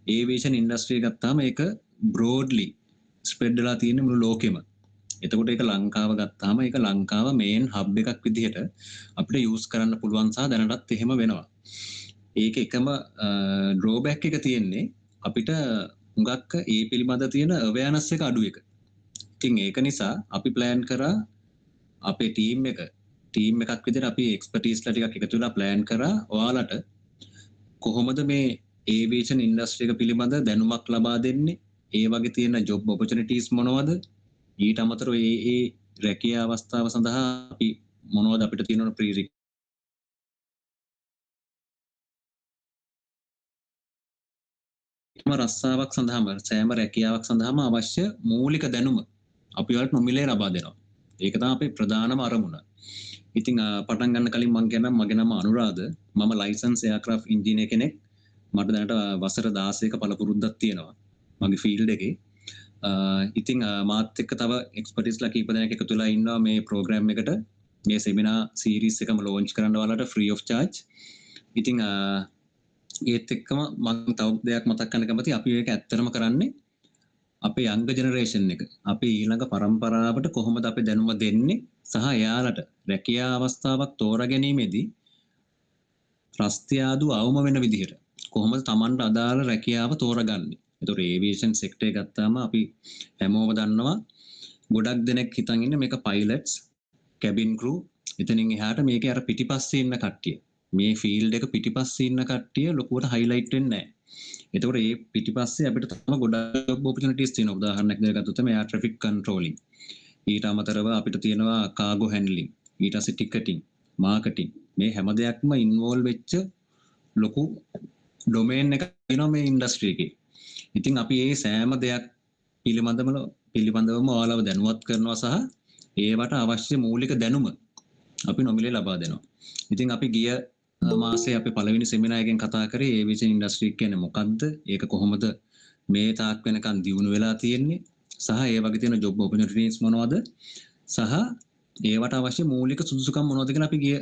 Aviation industry එක ගත්තාම ඒක බ්‍රෝඩ්ලි ස්ප්‍රෙඩ් වෙලා තියෙන මුළු ලෝකෙම. එතකොට ඒක ලංකාව ගත්තාම ඒක ලංකාව මේන් හබ් එකක් විදිහට අපිට යූස් කරන්න පුළුවන් සහ දැනටත් එහෙම වෙනවා. ඒක එකම ඩ්‍රෝබැක් එක තියෙන්නේ අපිට හුඟක් ඒ පිළිබඳ තියෙන අවෑනස් එක අඩු එක. ඉතින් ඒක නිසා අපි ප්ලෑන් කරා අපේ ටීම් එකක් විදිහට අපි එක්ස්පර්ටීස්ලා ටිකක් එකතු වෙලා ප්ලෑන් කරා ඔයාලට කොහොමද මේ ඒවියේෂන් ඉන්ඩස්ට්‍රි එක පිළිබඳ දැනුමක් ලබා දෙන්නේ, ඒ වගේ තියෙන ජොබ් ඔපචුනිටිස් මොනවද, ඊට අමතරව ඒ රැකියා අවස්ථාව සඳහා අපි මොනවද අපිට තියෙන ප්‍රී රස්සාවක් සඳහාම සෑම රැකියාවක් සඳහාම අවශ්‍ය මූලික දැනුම අපි වලට නොමිලේ ලබා දෙනවා. ඒක තමයි අපේ ප්‍රධානම අරමුණ. ඉතින් පටන් ගන්න කලින් මම කියන්නම් මගේ නම අනුරාධ. මම ලයිසන්ස් එයාක්‍රාෆ්ට් ඉන්ජිනියර් කෙනෙක්. මට දැනට වසර 16ක පළපුරුද්දක් තියෙනවා මගේ ෆීල්ඩ් එකේ. ඉතින් මාත් එක්ක තව එක්ස්පර්ටිස්ලා කීප දෙනෙක් එකතු වෙලා ඉන්නවා මේ ප්‍රෝග්‍රෑම් එකට. මේ සෙමිනාර් සීරීස් එකම ලොන්ච් කරන්න ඔයාලට ෆ්‍රී ඔෆ් චාර්ජ්. ඉතින් ඒත් එක්කම මම තව දෙයක් මතක් කරන්න කැමතියි. අපි මේක ඇත්තටම කරන්නේ අපේ යංග ජෙනරේෂන් එක, අපේ ඊළඟ පරම්පරාවට කොහොමද අපි දැනුම දෙන්නේ සහ එයාලට රැකියා අවස්ථාවක් තෝරා ගැනීමේදී රස්තියාදු අවම වෙන විදිහට කොහොමද Tamanට අදාළ රැකියාව තෝරගන්නේ. ඒතකොට ඒවියේෂන් සෙක්ටර් එක ගත්තාම අපි හැමෝම දන්නවා ගොඩක් දෙනෙක් හිතන් ඉන්නේ මේක පයිලට්ස්, කැබින් ක්‍රූ, එතනින් එහාට මේකේ අර පිටිපස්සේ ඉන්න කට්ටිය. මේ ෆීල්ඩ් එක පිටිපස්සේ ඉන්න කට්ටිය ලොකුවට හයිලයිට් වෙන්නේ නැහැ. එතකොට මේ පිටිපස්සේ අපිට තම ගොඩක් ජොබ් ඔපචුනිටිස් තියෙනවා. උදාහරණයක් දෙයක් ගත්තොත් මේ එයාර් ට්‍රැෆික් කන්ට්‍රෝලින්. ඊට අමතරව අපිට තියෙනවා කාගෝ හැන්ඩ්ලින්, ඊට පස්සේ ටිකටින්, මාකටිං. මේ හැම දෙයක්ම ඉන්වෝල්ව් වෙච්ච ලොකු ඩොමේන් එකක් වෙනවා මේ ඉන්ඩස්ට්‍රි එකේ. ඉතින් අපි මේ සෑම දෙයක් පිළිබඳවම ඔයාලව දැනුවත් කරනවා සහ ඒවට අවශ්‍ය මූලික දැනුම අපි නොමිලේ ලබා දෙනවා. ඉතින් අපි ගිය මාසේ අපි පළවෙනි සෙමිනාර් එකෙන් කතා කරේ ඒවියේෂන් ඉන්ඩස්ට්‍රි කියන්නේ මොකක්ද? ඒක කොහොමද මේ තාක් වෙනකන් දියුණු වෙලා තියෙන්නේ? සහ ඒ වගේ තියෙන ජොබ් ඔපචුනිටිස් මොනවද? සහ ඒවට අවශ්‍ය මූලික සුදුසුකම් මොනවද කියලා අපි ගිය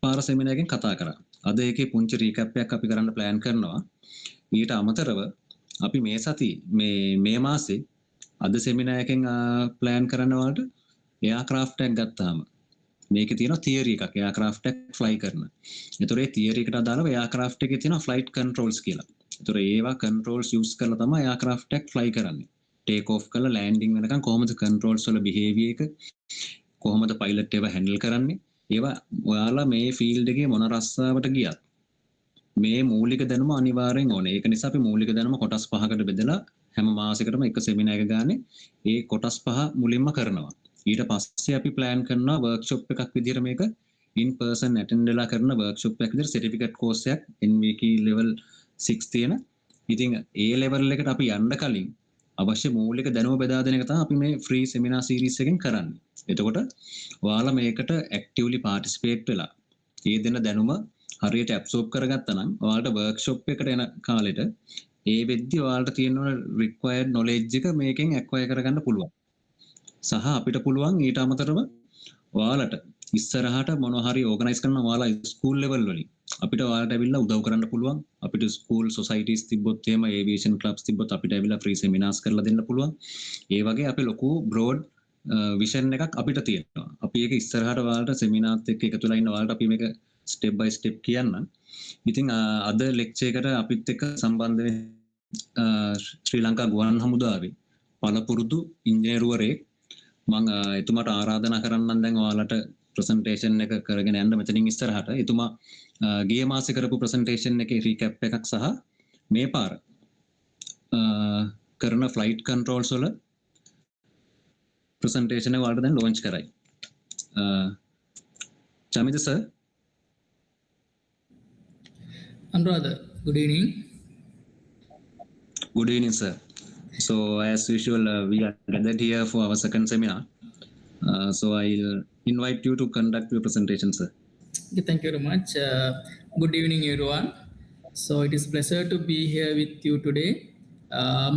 පාර සෙමිනාර් එකෙන් කතා කරා. අද ඒකේ පුංචි රීකැප් එකක් අපි කරන්න ප්ලෑන් කරනවා. ඊට අමතරව අපි මේ සති මේ මාසේ අද සෙමිනාර් එකෙන් ප්ලෑන් කරනවාට එයාක්‍රාෆ්ට් එකක් ගත්තාම මේකේ තියෙනවා තියරි එකක් එයාක්‍රාෆ්ට් එක ෆ්ලයි කරන. ඒතොර ඒ තියරි එකට අදාළව එයාක්‍රාෆ්ට් එකේ තියෙනවා ෆ්ලයිට් කන්ට්‍රෝල්ස් කියලා. ඒතොර ඒවා කන්ට්‍රෝල්ස් යූස් කරලා තමයි එයාක්‍රාෆ්ට් එක ෆ්ලයි කරන්නේ. ටේක් ඔෆ් කරලා ලෑන්ඩින් වෙනකන් කොහොමද කන්ට්‍රෝල්ස් වල බිහේවියර් එක, කොහොමද පයිලට් ඒවා හැන්ඩල් කරන්නේ, ඒවා ඔයාලා මේ ෆීල්ඩ් එකේ මොන රස්සාවට ගියත් මේ මූලික දැනුම අනිවාර්යෙන් ඕනේ. ඒක නිසා අපි මූලික දැනුම කොටස් 5කට බෙදලා හැම මාසයකටම එක සෙමිනාර් එක ගානේ ඒ කොටස් 5 මුලින්ම කරනවා. ඊට පස්සේ අපි ප්ලෑන් කරනවා වර්ක්ෂොප් එකක් විදිහට මේක ඉන් පර්සන් ඇටෙන්ඩ් වෙලා කරන වර්ක්ෂොප් එකක් විදිහට සර්ටිෆිකේට් කෝස් එකක් NVQ level 6 තියෙන. ඉතින් ඒ ලෙවල් එකට අපි යන්න කලින් අවශ්‍ය මූලික දැනුම බෙදා දෙන එක තමයි අපි මේ ෆ්‍රී සෙමිනාර් සීරීස් එකෙන් කරන්නේ. එතකොට ඔයාලා මේකට ඇක්ටිව්ලි පාටිසිපේට් වෙලා ඒ දෙන දැනුම හරියට ඇබ්සෝබ් කරගත්තා නම් ඔයාලට වර්ක්ෂොප් එකට එන කාලෙට ඒ වෙද්දි ඔයාලට තියෙන රික්වයර්ඩ් නොලෙජ් එක මේකෙන් ඇක්වයර් කරගන්න පුළුවන්. සහ අපිට පුළුවන් ඊට අමතරව ඔයාලට ඉස්සරහට මොනවා හරි ඕගනයිස් කරන්න ඔයාලා ස්කූල් ලෙවල් වලින් අපිට ඔයාලට ඇවිල්ලා උදව් කරන්න පුළුවන්. අපිට ස්කූල් සොසයිටිස් තිබ්බොත් එහෙම ඒවියේෂන් ක්ලබ්ස් තිබ්බොත් අපිට ඇවිල්ලා ෆ්‍රී සෙමිනාර්ස් කරලා දෙන්න පුළුවන්. ඒ වගේ අපි ලොකු බ්‍රෝඩ් විෂන් එකක් අපිට තියෙනවා. අපි ඒක ඉස්සරහට ඔයාලට සෙමිනාර්ත් එක්ක එකතු වෙලා ඉන්න ඔයාලට අපි මේක ස්ටෙප් බයි ස්ටෙප් කියන්නම්. ඉතින් අද ලෙක්චර් එකට අපිත් එක්ක සම්බන්ධ වෙන ශ්‍රී ලංකා ගුවන් හමුදාවේ පළපුරුදු ඉංජිනේරුවරයෙක් මම එතුමාට ආරාධනා කරන්නම් දැන් ඔයාලට ප්‍රසන්ටේෂන් එක කරගෙන යන්න මෙතනින් ඉස්සරහට. එතුමා ගිය මාසේ කරපු ප්‍රසන්ටේෂන් එකේ රීකැප් එකක් සහ මේ පාර කරන ෆ්ලයිට් කන්ට්‍රෝල්ස් වල ප්‍රසන්ටේෂන් එක ඔයාලට දැන් ලොන්ච් කරයි. චමිත sir. Anuradha, good evening. Good evening, sir. So as usual, we are gathered here for our second seminar. So I'll invite you to conduct your presentation, sir. Okay, thank you very much. Good evening, everyone. So it is pleasure to be here with you today.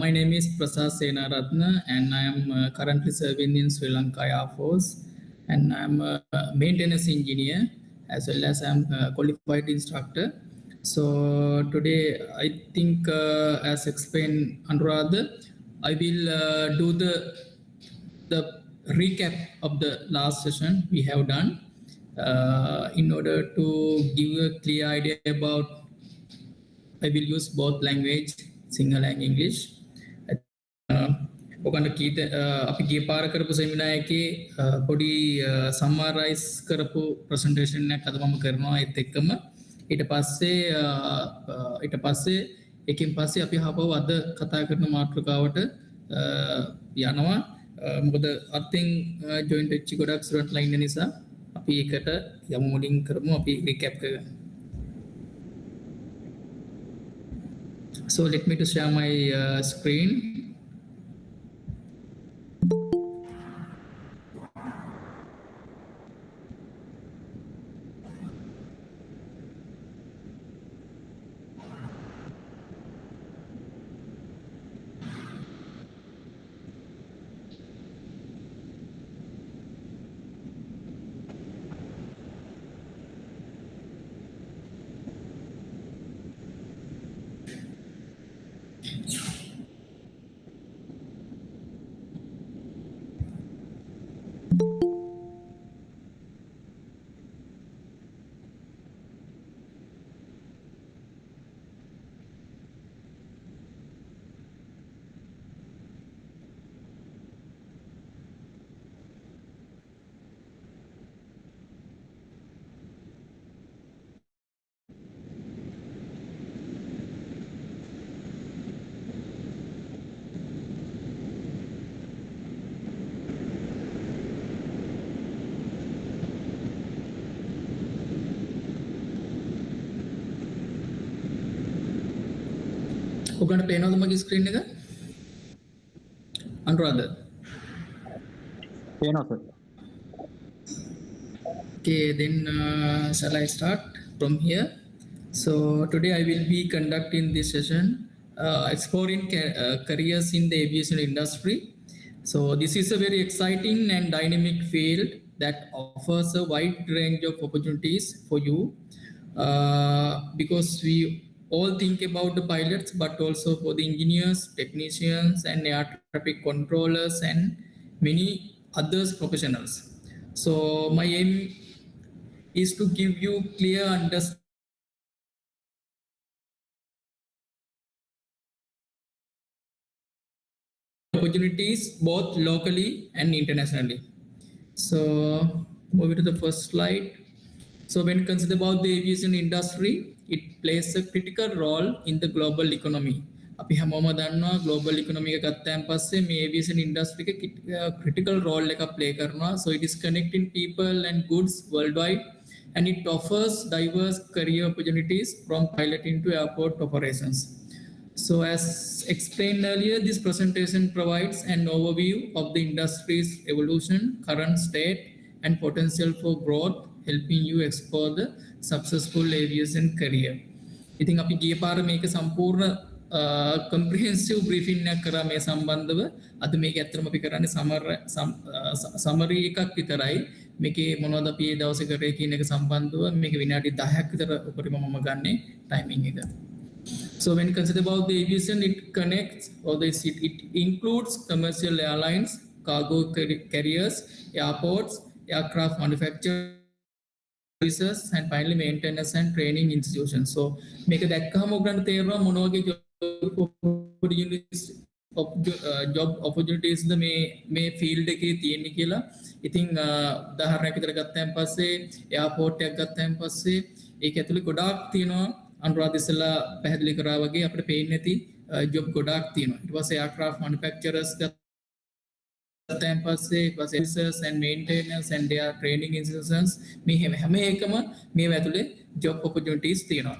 My name is Prasad Senaratna, and I am currently serving in Sri Lanka Air Force, and I am a maintenance engineer as well as I am a qualified instructor. So today, I think, as explained Anuradha, I will do the recap of the last session we have done in order to give a clear idea about. I will use both language, Sinhala and English. ඔකන්ට කීත අපි ගිය පාර කරපු සෙමිනා එකේ පොඩි සම්මාරයිස් කරපු presentation එකක් අද මම කරනවා ඒත් එක්කම ඊට පස්සේ එකින් පස්සේ අපි හපව අද කතා කරන මාතෘකාවට යනවා මොකද අතින් ජොයින්ට් වෙච්චි ගොඩක් ස්ටුඩන්ට්ලා ඉන්න නිසා අපි ඒකට යමු මුලින් කරමු අපි රීකැප් කරගන්න. So let me to share my screen. ඔගන්ට පේනවද මගේ ස්ක්‍රීන් එක? අනුරාධ. පේනවා sir. Okay, then shall I start from here? So today I will be conducting this session exploring careers in the aviation industry. So this is a very exciting and dynamic field that offers a wide range of opportunities for you because we all think about the pilots, but also for the engineers, technicians, and air traffic controllers, and many others professionals. So my aim is to give you clear understanding opportunities both locally and internationally. So moving to the first slide. So when considered about the aviation industry, it plays a critical role in the global economy. අපි හැමෝම දන්නවා global economy එක ගත්තන් පස්සේ මේ aviation industry එක critical role එකක් play කරනවා. So it is connecting people and goods worldwide and it offers diverse career opportunities from piloting to airport operations. So as explained earlier, this presentation provides an overview of the industry's evolution, current state, and potential for growth, helping you explore the successful aviation career. ඉතින් අපි ගිය පාර මේක සම්පූර්ණ comprehensive briefing එකක් කරා මේ සම්බන්ධව. අද මේක ඇත්තටම අපි කරන්නේ summary එකක් විතරයි. මේකේ මොනවද අපි මේ දවසේ කරේ කියන එක සම්බන්ධව මේක විනාඩි 10ක් විතර උපරිම මම ගන්නේ timing එක. So when you consider about the aviation, it connects or it includes commercial airlines, cargo carriers, airports, aircraft manufacturers, services, and finally maintenance and training institutions. So make a දැක්කම ඔයගලන්ට තේරෙනවා මොන වගේ job opportunities ද මේ field එකේ තියෙන්නේ කියලා. ඉතින් උදාහරණයක් විතර ගත්තන් පස්සේ airport එකක් ගත්තන් පස්සේ ඒක ඇතුලේ ගොඩාක් තියෙනවා. අනුරාධ ඉස්සලා පැහැදිලි කරා වගේ අපිට පේන්නේ නැති job ගොඩාක් තියෙනවා. ඊට පස්සේ aircraft manufacturers ගත්තන් පස්සේ services and maintenance and their training institutions මේ හැම එකම මේ ඇතුලේ job opportunities තියෙනවා.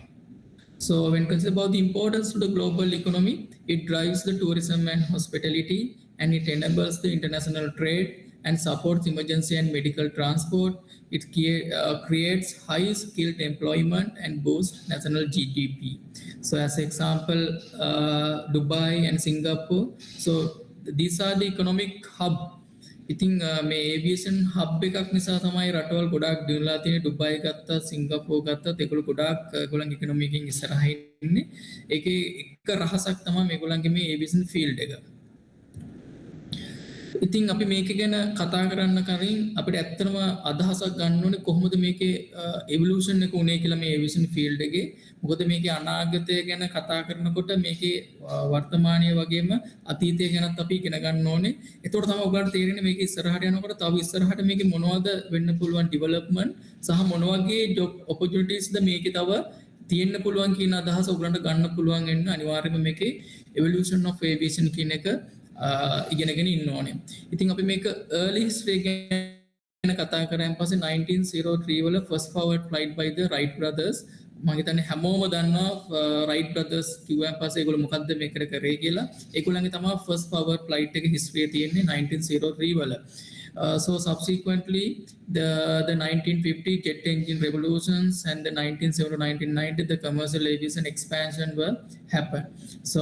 So when considered about the importance to the global economy, it drives the tourism and hospitality and it enables the international trade and supports emergency and medical transport. It creates high skilled employment and boosts national GDP. So as example, Dubai and Singapore. So these are the economic hub ඉතින් මේ aviation hub එකක් නිසා තමයි රටවල් ගොඩාක් දියුණුලා තියෙන්නේ. Dubai ගත්තා, සිංගප්පූර් ගත්තා, ඒගොල්ලෝ ගොඩාක් ඒගොල්ලන්ගේ ඉකොනොමි එකෙන් ඉස්සරහින් ඉන්නේ. ඒකේ එක රහසක් තමයි මේගොල්ලන්ගේ මේ ඒවියේෂන් ෆීල්ඩ් එක. ඉතින් අපි මේක ගැන කතා කරන්න කලින් අපිට ඇත්තටම අදහසක් ගන්න ඕනේ කොහොමද මේකේ එවොලුෂන් එක උනේ කියලා මේ ඒවියේෂන් ෆීල්ඩ් එකේ. මොකද මේකේ අනාගතය ගැන කතා කරනකොට මේකේ වර්තමානයේ වගේම අතීතය ගැනත් අපි ඉගෙන ගන්න ඕනේ. එතකොට තමයි ඔයගලන්ට තේරෙන්නේ මේක ඉස්සරහට යනකොට තව ඉස්සරහට මේකේ මොනවද වෙන්න පුළුවන් ඩෙවලොප්මන්ට් සහ මොන වගේ ජොබ් ඔපචුනිටිස්ද මේකේ තව තියෙන්න පුළුවන් කියන අදහස ඔයගලන්ට ගන්න පුළුවන් වෙන්න අනිවාර්යයෙන්ම මේකේ එවොලුෂන් ඔෆ් ඒවියේෂන් කියන එක ඉගෙනගෙන ඉන්න ඕනේ. ඉතින් අපි මේක early history ගැන කතා කරාන් පස්සේ 1903 වල first forward flight by the Wright brothers මම හිතන්නේ හැමෝම දන්නවා Wright brothers කිව්වන් පස්සේ ඒගොල්ලෝ මොකද්ද මේකට කරේ කියලා. ඒගොල්ලන්ගේ තමයි first forward flight එක history තියෙන්නේ 1903 වල. So subsequently the 1950 jet engine revolutions and the 1970 1990 the commercial aviation expansion were happen. So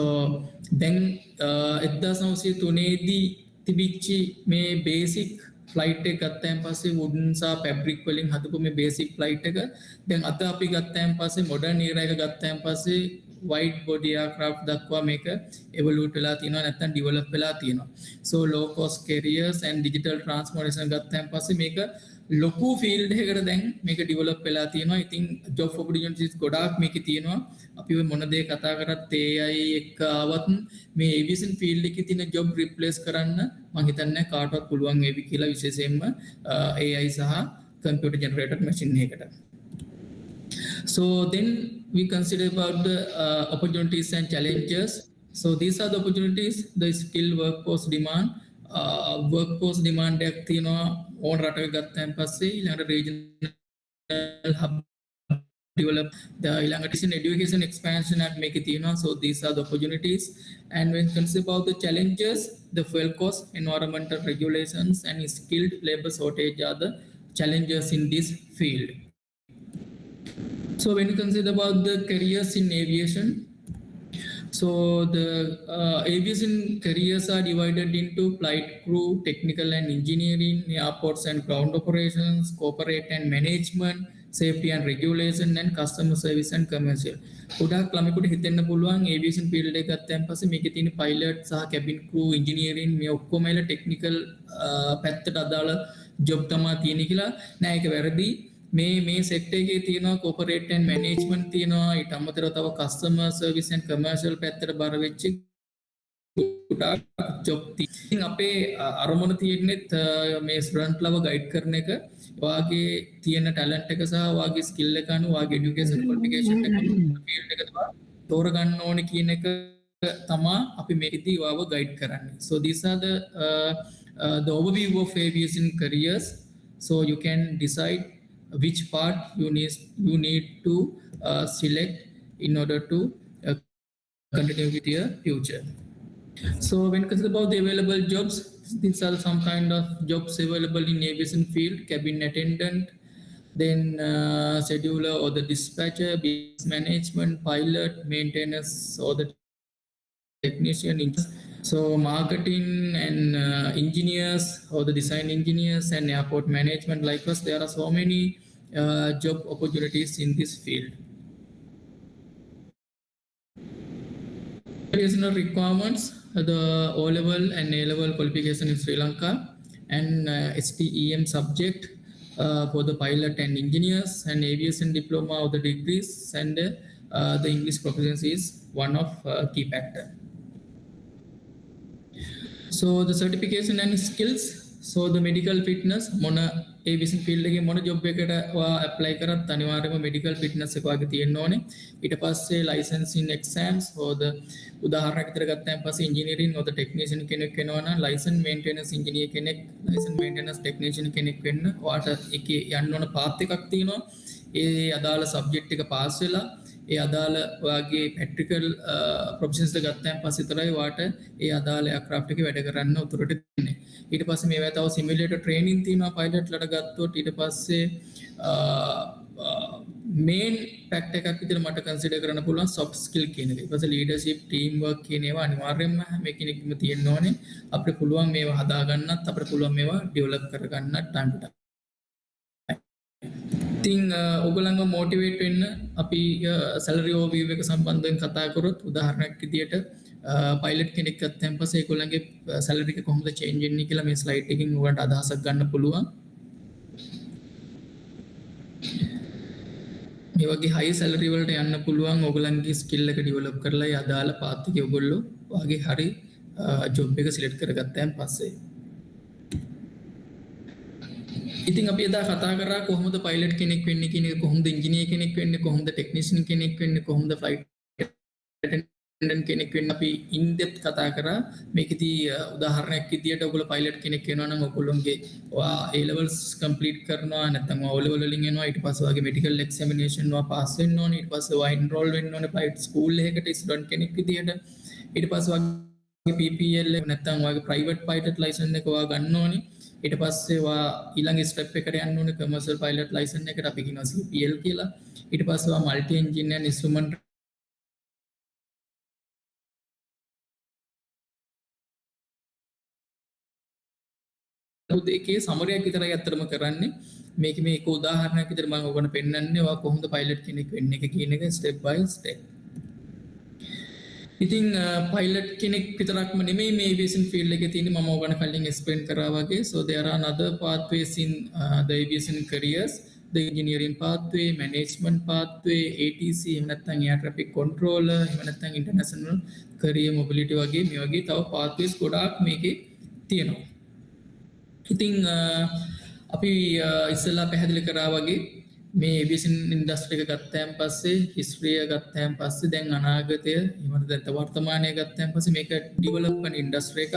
then 1903 දී තිබිච්ච මේ basic ෆ්ලයිට් එක ගත්තයින් පස්සේ වුඩන් සහ ෆැබ්‍රික් වලින් හදපු මේ බේසික් ෆ්ලයිට් එක දැන් අද අපි ගත්තයින් පස්සේ මොඩර්න් era එක ගත්තයින් පස්සේ වයිඩ් බොඩි එයාක්‍රාෆ්ට් දක්වා මේක එවලූට් වෙලා තියෙනවා නැත්නම් ඩෙවලොප් වෙලා තියෙනවා. So low cost carriers and digital transportation ගත්තයින් පස්සේ මේක ලොකු ෆීල්ඩ් එකකට දැන් මේක ඩෙවලොප් වෙලා තියෙනවා. ඉතින් ජොබ් ඔපචුනිටිස් ගොඩාක් මේකේ තියෙනවා. අපි ඔය මොන දේ කතා කරත් AI එක්ක ආවත් මේ ඒවියේෂන් ෆීල්ඩ් එකේ තියෙන ජොබ් රිප්ලේස් කරන්න මම හිතන්නේ කාටවත් පුළුවන් වේවි කියලා විශේෂයෙන්ම AI සහ computer generated machine එකකට. So then we consider about the opportunities and challenges. So these are the opportunities, the skilled workforce demand. Workforce demand එකක් තියෙනවා ඕන රටක ගත්තයින් පස්සේ ඊළඟට regional hub develop the ඊළඟට education expansion එකක් මේකේ තියෙනවා. So these are the opportunities. And when consider about the challenges, the fuel cost, environmental regulations and skilled labor shortage are the challenges in this field. So when you consider about the careers in aviation, so the aviation careers are divided into flight crew, technical and engineering, airports and ground operations, corporate and management, safety and regulation, and customer service and commercial. ගොඩාක් ළමයිකට හිතෙන්න පුළුවන් aviation field එක ගත්තන් පස්සේ මේකේ තියෙන pilot සහ cabin crew, engineering මේ ඔක්කොම එල technical පැත්තට අදාළ job තමයි තියෙන්නේ කියලා. නෑ ඒක වැරදි. මේ සෙක්ටර් එකේ තියෙනවා corporate and management තියෙනවා ඊට අමතරව තව customer service and commercial පැත්තට බර වෙච්ච ගොඩාක් job තියෙනවා. ඉතින් අපේ අරමුණ තියෙන්නේ මේ ස්ටුඩන්ට් ලව ගයිඩ් කරන එක වාගේ තියෙන ටැලන්ට් එක සහ වාගේ ස්කිල් එක අනුව වාගේ এডুকেෂන් ක්වොලිෆිකේෂන් එක ෆීල්ඩ් එක තෝරගන්න ඕනේ කියන එක තමයි අපි මේකදී වාව ගයිඩ් කරන්නේ. So these are the overview of aviation careers. So you can decide which part you need to select in order to continue with your future. So when consider about the available jobs, these are some kind of jobs available in aviation field: cabin attendant, then scheduler or the dispatcher, business management, pilot, maintenance or the technician. So marketing and engineers or the design engineers and airport management, like us, there are so many job opportunities in this field. Educational requirements: the O-level and A-level qualification in Sri Lanka, and STEM subject for the pilot and engineers, and aviation diploma or the degrees, and the English proficiency is one of key factor. So the certification and skills. So the medical fitness, මොන aviation field එකේ මොන job එකකට apply කරත් අනිවාර්යයෙන්ම medical fitness එක වගේ තියෙන්න ඕනේ. ඊට පස්සේ licensing exams for the උදාහරණයක් විතර ගත්තාන් පස්සේ engineering or the technician කෙනෙක් වෙනවා නම් license maintenance engineer කෙනෙක්, license maintenance technician කෙනෙක් වෙන්න ඔයාට එකේ යන්න ඕන path එකක් තියෙනවා. ඒ අදාළ subject එක pass වෙලා ඒ අදාළ ඔයාගේ practical proficiency එක ගත්තාන් පස්සේ විතරයි ඔයාට ඒ අදාළ aircraft එකේ වැඩ කරන්න උතුරට දෙන්නේ. ඊට පස්සේ මේවා තව simulator training තියෙනවා pilot ලට ගත්තොත් ඊට පස්සේ මේන් පැක්ට එකක් විතර මට කන්සිඩර් කරන්න පුළුවන් soft skill කියන එක. ඊට පස්සේ leadership team work කියන ඒවා අනිවාර්යයෙන්ම හැම කෙනෙක්ම තියෙන්න ඕනේ. අපිට පුළුවන් මේවා හදා ගන්නත් අපිට පුළුවන් මේවා ඩෙවලොප් කර ගන්නත් time to time. ඉතින් ඔයගොල්ලන්ව මොටිවේට් වෙන්න අපි salary overview එක සම්බන්ධයෙන් කතා කරොත් උදාහරණයක් විදියට පයිලට් කෙනෙක් ගත්තන් පස්සේ ඒගොල්ලන්ගේ salary එක කොහොමද change වෙන්නේ කියලා මේ slide එකකින් ඔයගොල්ලන්ට අදහසක් ගන්න පුළුවන්. මේ වගේ high salary වලට යන්න පුළුවන් ඔයගොල්ලන්ගේ skill එක develop කරලා ඒ අදාළ path එකේ ඔයගොල්ලෝ වාගේ හරි job එක select කරගත්තන් පස්සේ ඉතින් අපි එදා කතා කරා කොහොමද පයිලට් කෙනෙක් වෙන්නේ කියන එක කොහොමද ඉංජිනේර් කෙනෙක් වෙන්නේ කොහොමද ටෙක්නීෂියන් කෙනෙක් වෙන්නේ කොහොමද ෆ්ලයිට් ඇටෙන්ඩන්ට් කෙනෙක් වෙන්නේ අපි ඉන් ඩෙප්ත් කතා කරා මේකෙදී උදාහරණයක් විදියට ඔයගොල්ලෝ පයිලට් කෙනෙක් වෙනවා නම් ඔයගොල්ලෝගේ A levels complete කරනවා නැත්නම් O level වලින් එනවා ඊට පස්සේ ඔයගේ medical examination වා pass වෙන්න ඕනේ ඊට පස්සේ ඔයා enroll වෙන්න ඕනේ flight school එකකට student කෙනෙක් විදියට ඊට පස්සේ ඔයගේ PPL නැත්නම් ඔයගේ private pilot license එක ඔයා ගන්න ඕනේ ඊට පස්සේ වා ඊළඟ ස්ටෙප් එකට යන්න ඕනේ කමර්ෂල් පයිලට් ලයිසන් එකට අපි කියනවා CPL කියලා. ඊට පස්සේ වා මල්ටි එන්ජින් ඇන් ඉන්ස්ට්‍රුමන්ට් දෙකේ සමරයක් විතරයි අත්‍තරම කරන්නේ. මේක මේක උදාහරණයක් විතර මම ඔයගොල්ලන්ට පෙන්නන්නේ වා කොහොමද පයිලට් කෙනෙක් වෙන්නේ එක කියන එක ස්ටෙප් බයි ස්ටෙප්. ඉතින් පයිලට් කෙනෙක් විතරක්ම නෙමෙයි මේ aviation field එකේ තියෙන්නේ මම ඔයගොල්ලන්ට කලින් explain කරා වගේ so there are other pathways in the aviation careers the engineering pathway management pathway ATC එහෙම නැත්නම් air traffic controller එහෙම නැත්නම් international career mobility වගේ මේ වගේ තව pathways ගොඩාක් මේකේ තියෙනවා. ඉතින් අපි ඉස්සෙල්ලා පැහැදිලි කරා වගේ මේ aviation industry එක ගත්තාන් පස්සේ history එක ගත්තාන් පස්සේ දැන් අනාගතය එහෙම දැන් වර්තමානය ගත්තාන් පස්සේ මේක develop කරන industry එක.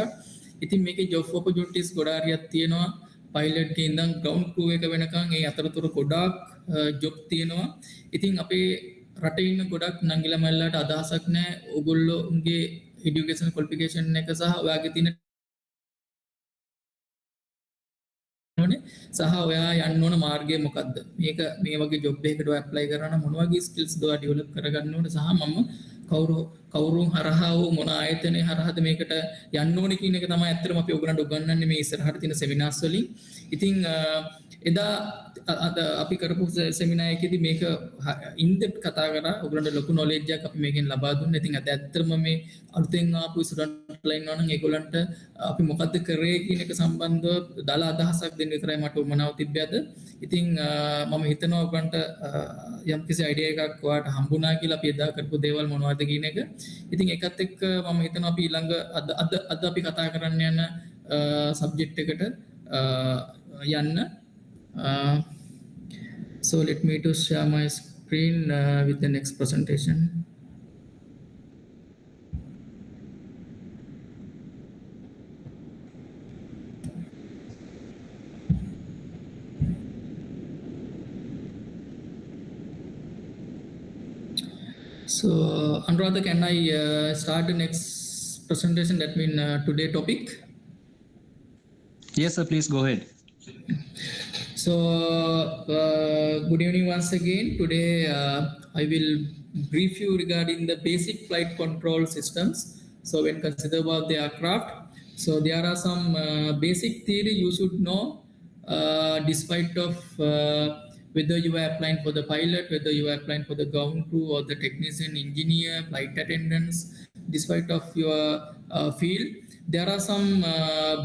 ඉතින් මේකේ job opportunities ගොඩාරියක් තියෙනවා. pilot ගේ ඉඳන් ground crew එක වෙනකන් ඒ අතරතුර ගොඩාක් job තියෙනවා. ඉතින් අපේ රටේ ඉන්න ගොඩක් නංගිලා මල්ලාට අදහසක් නැහැ ඕගොල්ලෝගේ education qualification එක සහ ඔයාගේ තියෙන සහ ඔයා යන්න ඕන මාර්ගය මොකක්ද මේක මේ වගේ ජොබ් එකකට ඔයා ඇප්ලයි කරනවා මොන වගේ ස්කිල්ස් ද ඔයා ඩෙවලොප් කරගන්න ඕනේ සහ මම කවුරුන් හරහා වූ මොන ආයතනයේ හරහාද මේකට යන්න ඕනේ කියන එක තමයි ඇත්තටම අපි ඔයගලන්ට උගන්වන්නේ මේ ඉස්සරහට තියෙන සෙමිනාර්ස් වලින්. ඉතින් එදා අපි කරපු සෙමිනාර් එකේදී මේක ඉන් ඩෙප්ත් කතා කරා ඔයගලන්ට ලොකු නොලෙජ් එකක් අපි මේකෙන් ලබා දුන්නා. ඉතින් අද ඇත්තටම මේ අලුතෙන් ආපු ස්ටුඩන්ට්ලා ඉන්නවා නම් ඒගොල්ලන්ට අපි මොකද්ද කරේ කියන එක සම්බන්ධව දාලා අදහසක් දෙන්න විතරයි මට උමනාව තිබ්බේ අද. ඉතින් මම හිතනවා ඔයගලන්ට යම්කිසි අයිඩියා එකක් ඔයාලට හම්බුණා කියලා අපි එදා කරපු දේවල් මොනවද කියන එක. ඉතින් ඒකත් එක්ක මම හිතනවා අපි ඊළඟ අද අපි කතා කරන්න යන සබ්ජෙක්ට් එකට යන්න. So let me to share my screen with the next presentation. So Anuradha, can I start the next presentation? That means today topic. Yes sir, please go ahead. So good evening once again. Today I will brief you regarding the basic flight control systems. So when consider about the aircraft, so there are some basic theory you should know despite of whether you are applying for the pilot, whether you are applying for the ground crew or the technician, engineer, flight attendants, despite of your field, there are some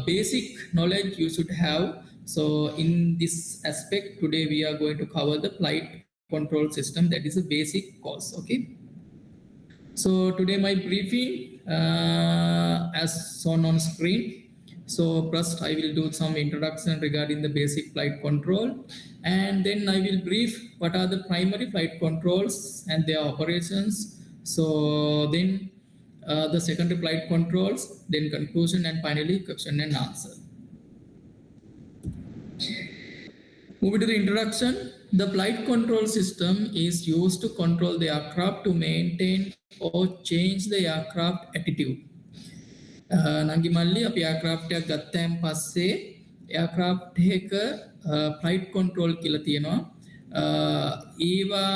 basic knowledge you should have. So in this aspect, today we are going to cover the flight control system. That is a basic course, okay? So today my briefing as shown on screen. So first I will do some introduction regarding the basic flight control, and then I will brief what are the primary flight controls and their operations. So then the secondary flight controls, then conclusion, and finally question and answer. Moving to the introduction, the flight control system is used to control the aircraft to maintain or change the aircraft attitude. නංගි මල්ලි අපි aircraft එකක් ගත්තයින් පස්සේ aircraft එක flight control කියලා තියෙනවා. ඒවා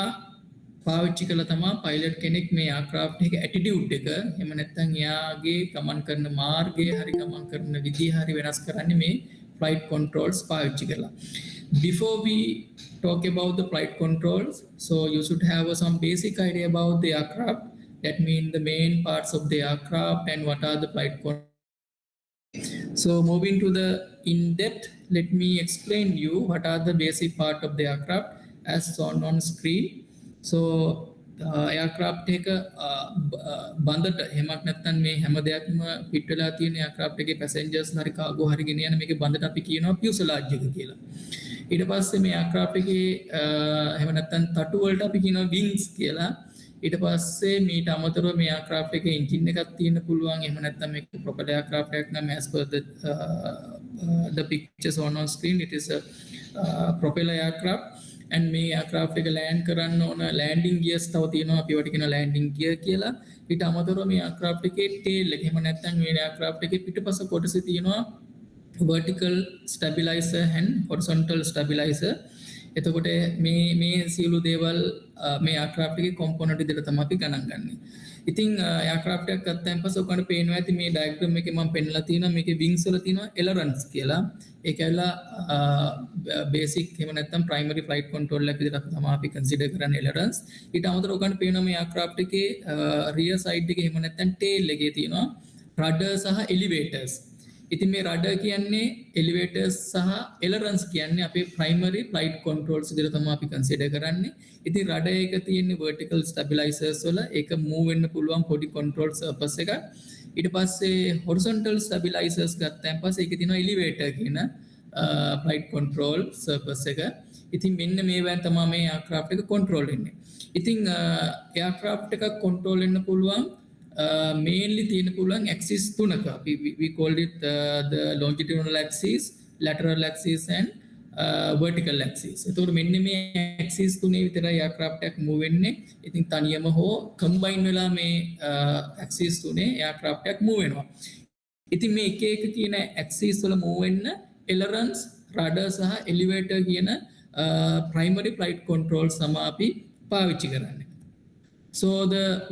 පාවිච්චි කළා තමයි පයිලට් කෙනෙක් මේ aircraft එක attitude එක එහෙම නැත්නම් එයාගේ ගමන් කරන මාර්ගය හරි ගමන් කරන විදිය හරි වෙනස් කරන්නේ මේ flight controls පාවිච්චි කරලා. Before we talk about the flight controls, so you should have some basic idea about the aircraft. That means the main parts of the aircraft and what are the flight controls. So moving to the in-depth, let me explain you what are the basic part of the aircraft as shown on screen. So aircraft එක බඳට හැමක් නැත්නම් මේ හැම දෙයක්ම පිට වෙලා තියෙන aircraft එකේ passengers හරි cargo හරි ගෙන යන මේකේ බඳට අපි කියනවා fuselage එක කියලා. ඊට පස්සේ මේ aircraft එකේ එහෙම නැත්නම් තටු වලට අපි කියනවා wings කියලා. ඊට පස්සේ මීට අමතරව මේ aircraft එකේ engine එකක් තියෙන්න පුළුවන්. එහෙම නැත්නම් මේක propeller aircraft එකක් නම් as per the pictures on screen, it is a propeller aircraft. And මේ aircraft එක land කරන්න ඕන landing gears තව තියෙනවා, අපි ඒවට කියන landing gear කියලා. ඊට අමතරව මේ aircraft එකේ tail එක එහෙම නැත්නම් මේ aircraft එකේ පිටපස කොටසේ තියෙනවා vertical stabilizer and horizontal stabilizer. එතකොට මේ සියලු දේවල් මේ aircraft එකේ component විදිහට තමයි අපි ගණන් ගන්නේ. ඉතින් aircraft එකක් ගත්තයින් පස්සේ ඔයගොල්ලෝ පේනවා ඇති මේ diagram එකේ මම පෙන්නලා තියෙනවා මේකේ wings වල තියෙනවා ailerons කියලා. ඒක ඇවිල්ලා basic එහෙම නැත්නම් primary flight control එක විදිහට තමයි අපි consider කරන්නේ ailerons. ඊට අමතරව ඔයගොල්ලෝ පේනවා මේ aircraft එකේ rear side එකේ එහෙම නැත්නම් tail එකේ තියෙනවා rudder සහ elevators. ඉතින් මේ rudder කියන්නේ elevators සහ ailerons කියන්නේ අපේ primary flight controls විදිහට තමයි අපි consider කරන්නේ. ඉතින් rudder එක තියෙන්නේ vertical stabilizers වල ඒක move වෙන්න පුළුවන් පොඩි control surface එකක්. ඊට පස්සේ horizontal stabilizers ගත්තාන් පස්සේ ඒකේ තියෙනවා elevator කියන flight control surface එක. ඉතින් මෙන්න මේවෙන් තමයි මේ aircraft එක control වෙන්නේ. ඉතින් aircraft එක control වෙන්න පුළුවන් mainly තියෙන පුළුවන් axis තුනක. We called it the longitudinal axis, lateral axis and vertical axis. එතකොට මෙන්න මේ axis තුනේ විතරයි aircraft එක move වෙන්නේ. ඉතින් තනියම හෝ combine වෙලා මේ axis තුනේ aircraft එක move වෙනවා. ඉතින් මේ එක එක කියන axis වල move වෙන්න ailerons, rudder සහ elevator කියන primary flight controls තමයි අපි පාවිච්චි කරන්නේ. So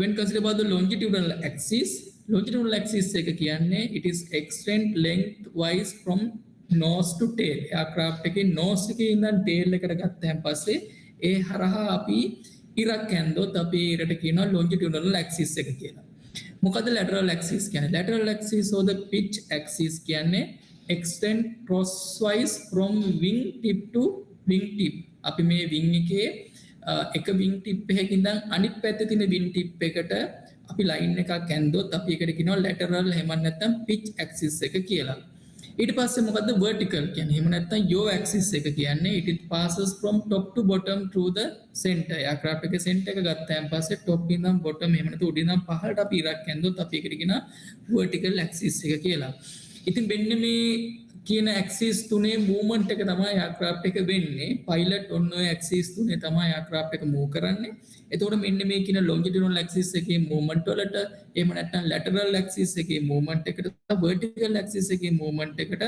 when consider about the longitudinal axis එක කියන්නේ it is extend lengthwise from nose to tail. aircraft එකේ nose එකේ ඉඳන් tail එකට ගත්තාන් පස්සේ ඒ හරහා අපි ඉරක් ඇන්දොත් අපි ඉරට කියනවා longitudinal axis එක කියලා. මොකද lateral axis කියන්නේ? lateral axis or the pitch axis කියන්නේ extend crosswise from wing tip to wing tip. අපි මේ wing එකේ එක wing tip එකකින් ඉඳන් අනිත් පැත්තේ තියෙන wing tip එකට අපි line එකක් ඇන්දොත් අපි ඒකට කියනවා lateral එහෙම නැත්නම් pitch axis එක කියලා. ඊට පස්සේ මොකද්ද vertical කියන්නේ? එහෙම නැත්නම් yaw axis එක කියන්නේ it passes from top to bottom through the center. aircraft එකේ center එක ගත්තාන් පස්සේ top ඉඳන් bottom එහෙම නැත්නම් උඩින් ඉඳන් පහළට අපි ඉරක් ඇන්දොත් අපි ඒකට කියනවා vertical axis එක කියලා. ඉතින් මෙන්න මේ කියන axis තුනේ movement එක තමයි aircraft එක වෙන්නේ. pilot ඔන්න ඔය axis තුනේ තමයි aircraft එක move කරන්නේ. එතකොට මෙන්න මේ කියන longitudinal axis එකේ movement වලට එහෙම නැත්නම් lateral axis එකේ movement එකට vertical axis එකේ movement එකට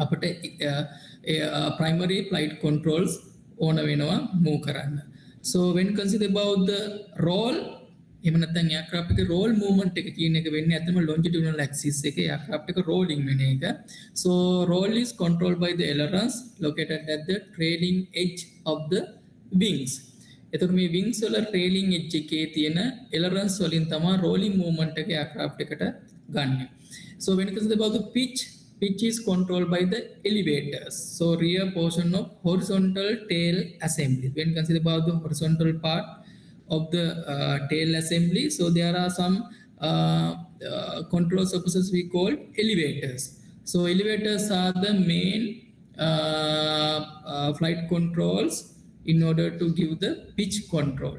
අපිට primary flight controls ඕන වෙනවා move කරන්න. So when consider about the roll එහෙම නැත්නම් aircraft එකේ roll movement එක කියන එක වෙන්නේ අතම longitudinal axis එකේ aircraft එක rolling වෙන එක. So roll is controlled by the ailerons located at the trailing edge of the wings. එතකොට මේ wings වල trailing edge එකේ තියෙන ailerons වලින් තමයි rolling movement එක aircraft එකට ගන්න. So when it comes about the pitch is controlled by the elevators. So rear portion of horizontal tail assembly. When consider about the horizontal part of the tail assembly, so there are some control surfaces we call elevators. So elevators are the main flight controls in order to give the pitch control.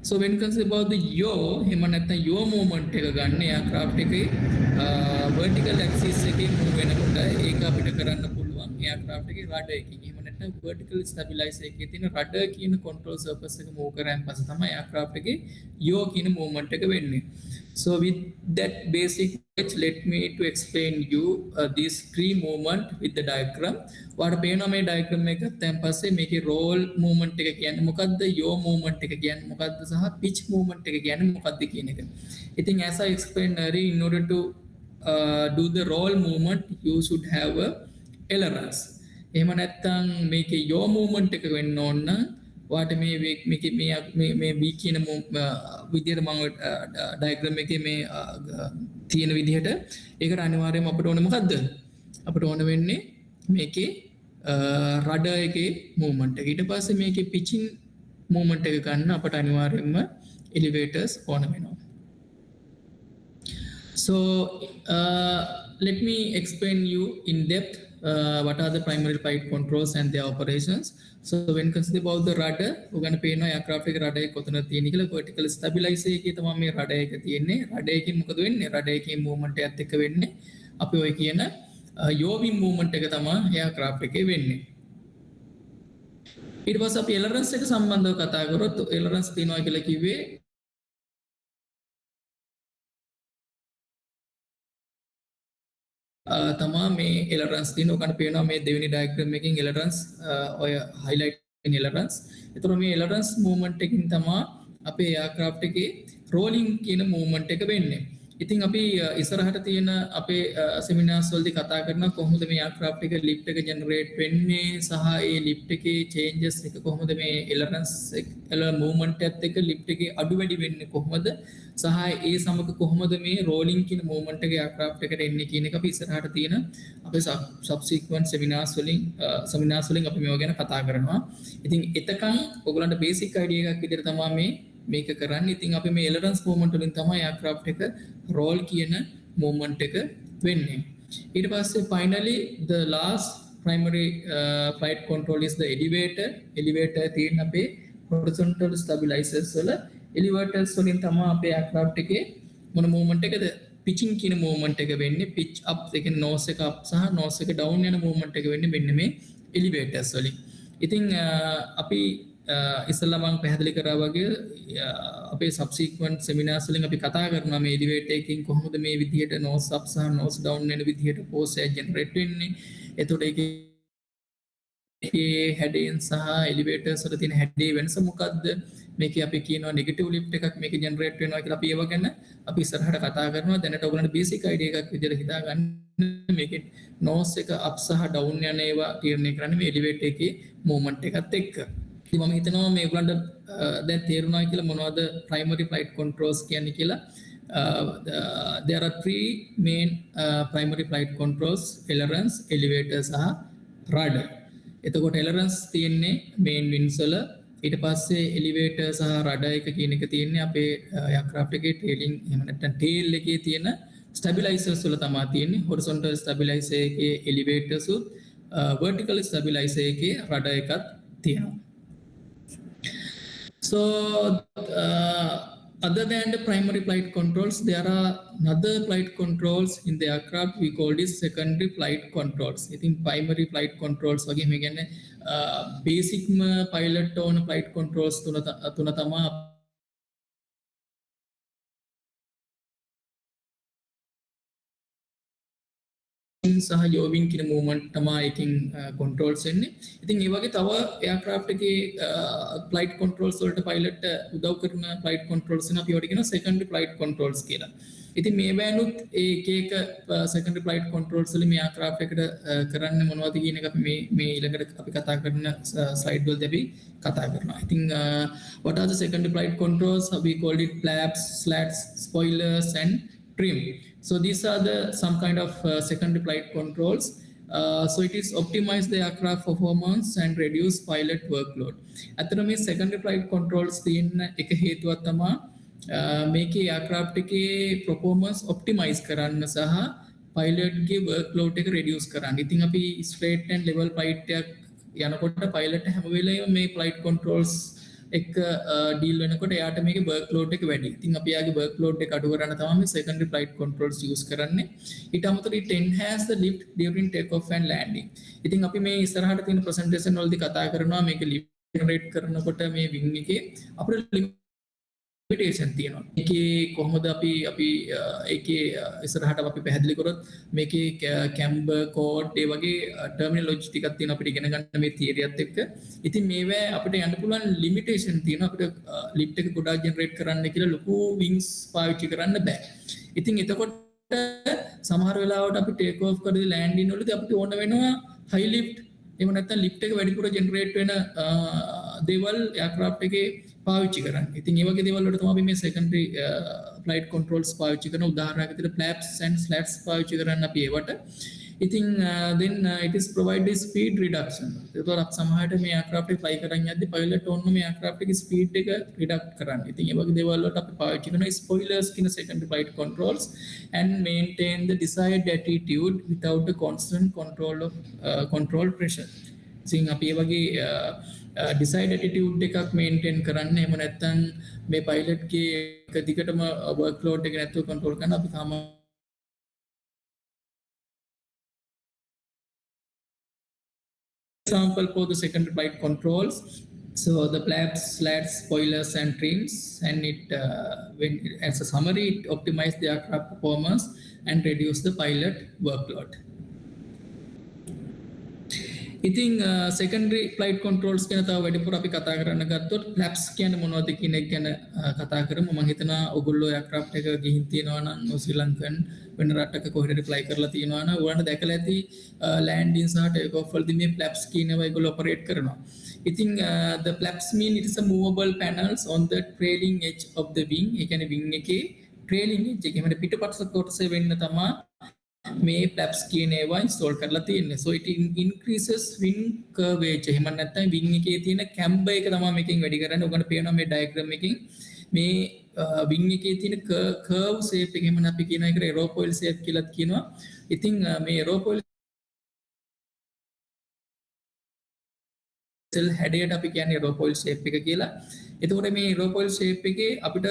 So when consider about the yaw, එහෙම නැත්නම් yaw movement එක ගන්න aircraft එකේ vertical axis එකේ move වෙනකොට ඒක අපිට කරන්න පුළුවන් aircraft එකේ rudder එකකින්. එහෙම නැත්නම් vertical stabilizer එකේ තියෙන rudder කියන control surface එක move කරාන් පස්සේ තමයි aircraft එකේ yaw කියන movement එක වෙන්නේ. So with that basic knowledge, let me to explain you this tree movement with the diagram. What payna me diagram එක ගත්තන් පස්සේ මේකේ roll movement එක කියන්නේ මොකද්ද, yaw movement එක කියන්නේ මොකද්ද සහ pitch movement එක කියන්නේ මොකද්ද කියන එක. ඉතින් as I explained earlier, in order to do the roll movement you should have a ailerons. එහෙම නැත්නම් මේකේ yaw movement එක වෙන්න ඕන නම් වාට මේ බී කියන විදියට මම ඩයග්‍රෑම් එකේ මේ තියෙන විදිහට ඒකට අනිවාර්යයෙන්ම අපිට ඕනේ මොකද්ද? අපිට ඕන වෙන්නේ මේකේ රඩර් එකේ මූවමන්ට් එක. ඊට පස්සේ මේකේ පිචින් මූවමන්ට් එක ගන්න අපිට අනිවාර්යයෙන්ම එලිවේටර්ස් ඕන වෙනවා. So let me explain you in depth what are the primary flight controls and their operations. So when consider about the rudder, ඔගන්න පේනවා aircraft එක rudder එක කොතනද තියෙන්නේ කියලා. vertical stabilizer එකේ තමයි මේ rudder එක තියෙන්නේ. rudder එකකින් මොකද වෙන්නේ? rudder එකේ movement එකත් එක්ක වෙන්නේ අපි ඔය කියන yawing movement එක තමයි aircraft එකේ වෙන්නේ. ඊට පස්සේ අපි ailerons එක සම්බන්ධව කතා කරොත් ailerons තියෙනවා කියලා කිව්වේ තමා මේ ailerons තියෙන ඔකට පේනවා මේ දෙවෙනි ඩයග්‍රෑම් එකකින් ailerons ඔය highlight වෙන ailerons. ඒතර මේ ailerons movement එකකින් තමා අපේ aircraft එකේ rolling කියන movement එක වෙන්නේ. ඉතින් අපි ඉස්සරහට තියෙන අපේ seminars වලදී කතා කරනවා කොහොමද මේ aircraft එක lift එක generate වෙන්නේ සහ ඒ lift එකේ changes එක කොහොමද මේ ailerons movement එකත් එක්ක lift එකේ අඩු වැඩි වෙන්නේ කොහොමද සහ ඒ සමග කොහොමද මේ rolling කියන movement එක aircraft එකට එන්නේ කියන එක අපි ඉස්සරහට තියෙන අපේ subsequent seminars වලින් අපි මේවා ගැන කතා කරනවා. ඉතින් එතකන් ඔයගලන්ට basic idea එකක් විදිහට තමයි මේක කරන්නේ. ඉතින් අපි මේ ailerons movement වලින් තමයි aircraft එක roll කියන movement එක වෙන්නේ. ඊට පස්සේ finally the last primary flight control is the elevator. elevator තියෙන අපේ horizontal stabilizers වල elevators වලින් තමයි අපේ aircraft එකේ මොන movement එකද pitching කියන movement එක වෙන්නේ. pitch up ඒ කියන්නේ nose එක up සහ nose එක down යන movement එක වෙන්නේ මෙන්න මේ elevators වලින්. ඉතින් අපි ඉස්සල්ලා මම පැහැදිලි කරා වගේ අපේ subsequent seminars වලින් අපි කතා කරනවා මේ elevator එකකින් කොහොමද මේ විදිහට nose up සහ nose down වෙන විදිහට force එක generate වෙන්නේ. එතකොට ඒකේ heading සහ elevators වල තියෙන heading වෙනස මොකක්ද? මේකේ අපි කියනවා negative lift එකක් මේක generate වෙනවා කියලා අපි ඒව ගැන අපි ඉස්සරහට කතා කරනවා. දැනට ඔයගලන්ට basic idea එකක් විදිහට හිතා ගන්න මේකේ nose එක up සහ down යන ඒවා තීරණය කරන්නේ මේ elevator එකේ movement එකත් එක්ක. ඉතින් මම හිතනවා මේ ඔයගලන්ට දැන් තේරුණා කියලා මොනවද primary flight controls කියන්නේ කියලා. There are three main primary flight controls: ailerons, elevators සහ rudder. එතකොට ailerons තියෙන්නේ main wings වල, ඊට පස්සේ elevator සහ rudder එක කියන එක තියෙන්නේ අපේ aircraft එකේ tailing එහෙම නැත්නම් tail එකේ තියෙන stabilizers වල තමයි තියෙන්නේ. horizontal stabilizer එකේ elevators උත් vertical stabilizer එකේ rudder එකත් තියෙනවා. So other than the primary flight controls, there are other flight controls in the aircraft. We call this secondary flight controls. I think primary flight controls wage me ganne basic pilot on flight controls tuna tama සහ යෝවින් කියන movement තමයි එකකින් controls එන්නේ. ඉතින් ඒ වගේ තව aircraft එකේ flight controls වලට pilot උදව් කරන flight controls වෙන අපි ඒවට කියනවා secondary flight controls කියලා. ඉතින් මේ බෑනුත් එක secondary flight controls වලින් මේ aircraft එකට කරන්න මොනවද කියන එක අපි මේ ඊළඟට අපි කතා කරන slide වලදී අපි කතා කරනවා. I think what are the secondary flight controls? We called it flaps, slats, spoilers and trim. So these are some kind of secondary flight controls. So it is optimize the aircraft performance and reduce pilot workload. අතන මේ secondary flight controls තියෙන එක හේතුවක් තමයි මේකේ aircraft එකේ performance optimize කරන්න සහ pilot ගේ workload එක reduce කරන්න. ඉතින් අපි straight and level flight එකක් යනකොට pilot හැම වෙලේම මේ flight controls එක ඩීල් වෙනකොට එයාට මේකේ workload එක වැඩි. ඉතින් අපි යාගේ workload එක අඩු කරන්න තමයි මේ secondary flight controls use කරන්නේ. ඊට අමතරව it enhance the lift during takeoff and landing. ඉතින් අපි මේ ඉස්සරහට තියෙන presentation වලදී කතා කරනවා මේක lift generate කරනකොට මේ wing එකේ අපිට ලිමිටේෂන් තියෙනවා. ඒකේ කොහොමද අපි ඒකේ ඉස්සරහට අපි පැහැදිලි කරොත් මේකේ කැම්බර් කෝඩ් ඒ වගේ ටර්මිනොලොජි ටිකක් තියෙනවා අපිට ඉගෙන ගන්න මේ තියරියත් එක්ක. ඉතින් මේවා අපිට යන්න පුළුවන් ලිමිටේෂන් තියෙනවා. අපිට ලිෆ්ට් එක ගොඩාක් ජෙනරේට් කරන්න කියලා ලොකු වින්ග්ස් පාවිච්චි කරන්න බෑ. ඉතින් එතකොට සමහර වෙලාවට අපි ටේක් ඔෆ් කරලා ලෑන්ඩින් වලදී අපිට ඕන වෙනවා හයි ලිෆ්ට් එහෙම නැත්නම් ලිෆ්ට් එක වැඩිපුර ජෙනරේට් වෙන දේවල් එයාක්‍රාෆ්ට් එකේ පාවිච්චි කරන්න. ඉතින් ඒ වගේ දේවල් වලට තමයි අපි මේ secondary flight controls පාවිච්චි කරන උදාහරණයක් විදිහට flaps and slats පාවිච්චි කරන්න අපි ඒවට. ඉතින් then it is provide the speed reduction. ඒතකොට සමහරට මේ aircraft එක fly කරන් යද්දි pilot ඕන්න මේ aircraft එකේ speed එක reduct කරන්න. ඉතින් ඒ වගේ දේවල් වලට අපි පාවිච්චි කරන spoilers කියන secondary flight controls and maintain the desired attitude without the constant control pressure. ඉතින් අපි ඒ වගේ desired attitude එකක් maintain කරන්න. එහෙම නැත්නම් මේ pilot ගේ එක දිගටම workload එක නැතුව control කරන්න අපි තාම example for the secondary flight controls. So the flaps, slats, spoilers and trims, and it as a summary it optimize the aircraft performance and reduce the pilot workload. ඉතින් secondary flight controls ගැන තව වැඩිපුර අපි කතා කරන්න ගත්තොත් flaps කියන්නේ මොනවද කියන එක ගැන කතා කරමු. මම හිතනවා ඔයගොල්ලෝ aircraft එක ගිහින් තියෙනවා නම් ශ්‍රී ලංකන් වෙන රටක කොහෙද fly කරලා තියෙනවා නම් ඔයාලට දැකලා ඇති landing සහ take off වලදී මේ flaps කියන ඒවා ඒගොල්ලෝ operate කරනවා. ඉතින් the flaps mean it is a movable panels on the trailing edge of the wing. ඒ කියන්නේ wing එකේ trailing edge එක එහෙම පිටපස්ස කොටස වෙන්න තමයි මේ flaps කියන ඒවා install කරලා තියෙන්නේ. So it increases wing curvature. එහෙම නැත්නම් wing එකේ තියෙන camber එක තමයි මේකෙන් වැඩි කරන්නේ. ඔයගොල්ලෝ පේනවා මේ diagram එකකින් මේ wing එකේ තියෙන curve shape එක එහෙම අපි කියන එකට aerofoil shape කියලා කියනවා. ඉතින් මේ aerofoil cell හැඩයට අපි කියන්නේ aerofoil shape එක කියලා. එතකොට මේ aerofoil shape එකේ අපිට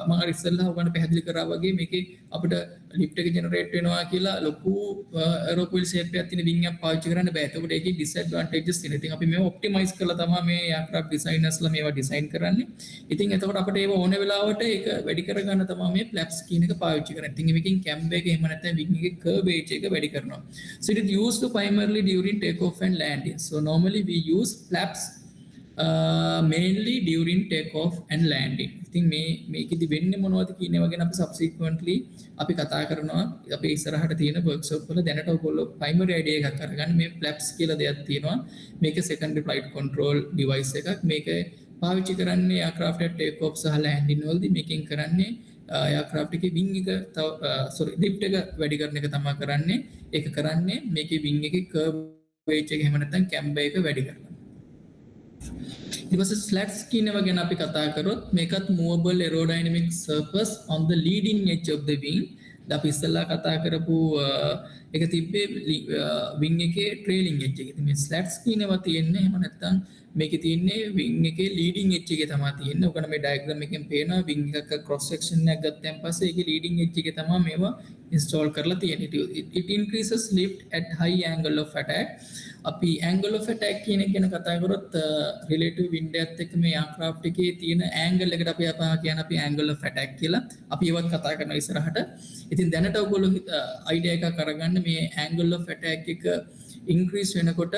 මම අර ඉස්සෙල්ලා ඔයගොල්ලන්ට පැහැදිලි කරා වගේ මේකේ අපිට lift එක generate වෙනවා කියලා ලොකු aerofoil shape එකක් තියෙන wing එකක් පාවිච්චි කරන්න බෑ. එතකොට ඒකේ disadvantages තියෙනවා. ඉතින් අපි මේව optimize කරලා තමයි මේ aircraft designersලා මේවා design කරන්නේ. ඉතින් එතකොට අපිට ඒව ඕන වෙලාවට ඒක වැඩි කරගන්න තමයි මේ flaps කියන එක පාවිච්චි කරන්නේ. ඉතින් මේකෙන් camber එක එහෙම නැත්නම් wing එකේ curvature එක වැඩි කරනවා. So it is used primarily during takeoff and landing. So normally we use flaps mainly during takeoff and landing. ඉතින් මේකෙදි වෙන්නේ මොනවද කියන ඒවා ගැන අපි subsequently අපි කතා කරනවා. අපි ඉස්සරහට තියෙන workshop වල දැනට ඔයගොල්ලෝ primary idea එකක් අරගන්න. මේ flaps කියලා දෙයක් තියෙනවා. මේක secondary flight control device එකක්. මේක පාවිච්චි කරන්නේ aircraft එක take off සහ landing වලදී. මේකෙන් කරන්නේ aircraft එකේ wing එක lift එක වැඩි කරන එක තමයි කරන්නේ. ඒක කරන්නේ මේකේ wing එකේ curvature එක එහෙම නැත්නම් camber එක වැඩි කරනවා. ඊපස්සේ slats කියනවා ගැන අපි කතා කරොත් මේකත් movable aerodynamic surface on the leading edge of the wing. අපි ඉස්සෙල්ලා කතා කරපු එක තිබ්බේ wing එකේ trailing edge එක. ඉතින් මේ slats කියනවා තියෙන්නේ එහෙම නැත්නම් මේකේ තියෙන්නේ wing එකේ leading edge එකේ තමයි තියෙන්නේ. ඔකන මේ diagram එකෙන් පේනවා wing එකක cross section එකක් ගත්තන් පස්සේ ඒකේ leading edge එකේ තමයි මේවා install කරලා තියෙන්නේ. It increases lift at high angle of attack. අපි angle of attack කියන එක ගැන කතා කරොත් relative wind එකත් එක්ක මේ aircraft එකේ තියෙන angle එකට අපි කියන්නේ අපි angle of attack කියලා. අපි ඒවත් කතා කරනවා ඉස්සරහට. ඉතින් දැනට ඔයගොල්ලෝ idea එකක් අරගන්න මේ angle of attack එක increase වෙනකොට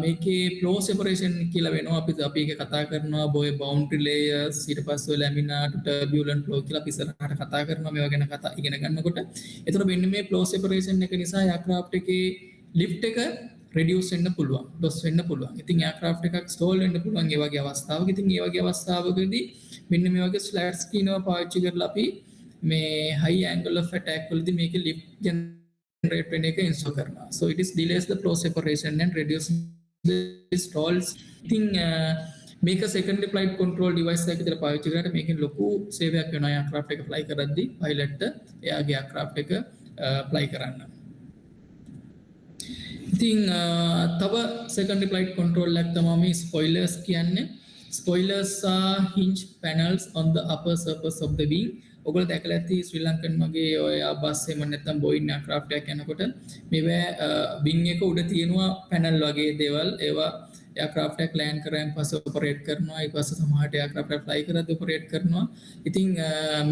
මේකේ flow separation කියලා වෙනවා. අපි ඒක කතා කරනවා boundary layers ඊට පස්සේ laminar to turbulent flow කියලා අපි ඉස්සරහට කතා කරනවා. මේවා ගැන කතා ඉගෙන ගන්නකොට. ඒතර මෙන්න මේ flow separation එක නිසා aircraft එකේ lift එක reduce වෙන්න පුළුවන්, loss වෙන්න පුළුවන්. ඉතින් aircraft එකක් stall වෙන්න පුළුවන් ඒ වගේ අවස්ථාවක. ඉතින් ඒ වගේ අවස්ථාවකදී මෙන්න මේ වගේ slats කියනවා පාවිච්චි කරලා අපි මේ high angle of attack වලදී මේකේ lift generate වෙන එක install කරනවා. So it is delays the flow separation and reduce the stalls. ඉතින් මේක secondary flight control device එකක් විතර පාවිච්චි කරලා මේකෙන් ලොකු සේවයක් වෙනවා aircraft එක fly කරද්දී pilot එයාගේ aircraft එක fly කරන්න. ඉතින් තව secondary flight control එකක් තමයි මේ spoilers කියන්නේ. Spoilers are hinge panels on the upper surface of the wing. ඔයගොල්ලෝ දැකලා ඇති ශ්‍රී ලංකන් වගේ ඔය බස් එහෙම නැත්නම් Boeing aircraft එකක් යනකොට මේවා wing එක උඩ තියෙනවා panel වගේ දේවල්. ඒවා එයාක්‍රාෆ්ට් එක ලෑන්ඩ් කරායින් පස්සේ ඔපරේට් කරනවා ඊට පස්සේ සමහරට එයාක්‍රාෆ්ට් එක ෆ්ලයි කරද්දී ඔපරේට් කරනවා ඉතින්